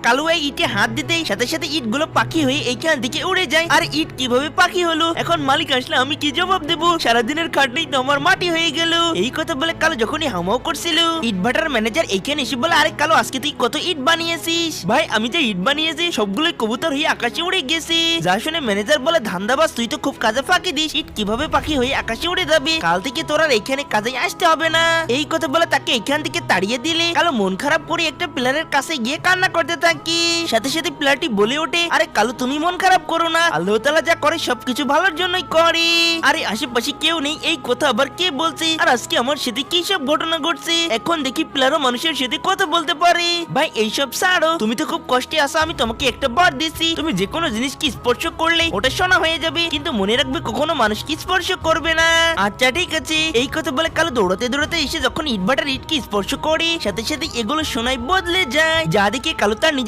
কালু এই ইটে হাত দিতেই সাথে সাথে ইট গুলো পাখি হয়ে এইখান দিকে উড়ে যায়। আর ইট কিভাবে পাখি হলো, এখন মালিক আসলে আমি কি জবাব দেবো? সারাদিনের খাটনি তো আমার মাটি হয়ে গেল। এই কথা বলে কালু যখনই হামাও করছিল, ইট ভাটার ম্যানেজার এইখানে এসে বলে, আরে কালু আজকে তুই কত ইট বানিয়েছিস? ভাই আমি যে ইট বানিয়েছি সবগুলোই কবুতর হয়ে আকাশে উড়ে গেছে। যা শুনে ম্যানেজার বলে, ধান্দাবাজ তুই তো খুব কাজে ফাঁকি দিস, ইট কিভাবে পাখি হয়ে আকাশে উড়ে যাবে? কাল থেকে তোর আর এখানে কাজে আসতে হবে না। এই কথা বলে তাকে এখান থেকে তাড়িয়ে দিলে কালু মন খারাপ করে একটা প্লেয়ারের কাছে গিয়ে কান্না করতে থাকি। সাথে সাথে প্লেয়ারটি বলে ওঠে, আরে কালু তুমি মন খারাপ করো না, আল্লাহ তাআলা যা করে সবকিছু ভালোর জন্যই করে। আরে আশেপাশে কেউ নেই, এই কথা আবার কে বলছে? আর আজকে আমার সাথে কি সব ঘটনা ঘটছে? এখন দেখি প্লেয়ারও মানুষের সাথে কথা বলতে পারে। ভাই এইসব ছাড়ো, তুমি তো খুব কষ্টে আছো, আমি তোমাকে একটা বার দিচ্ছি, তুমি যে কোনো জিনিস কি স্পর্শ করলে ওটা সোনা হয়ে যাবে, কিন্তু মনে রাখবে কখনো মানুষকে স্পর্শ করবে না। আচ্ছা ঠিক আছে। এই কথা বলে কালু দৌড়াতে দৌড়াতে এসে যখন ইটভাটার ইটকে স্পর্শ করে সাথে সাথে এগুলো সোনায় বদলে যায়, যা দেখে কালু তার নিজের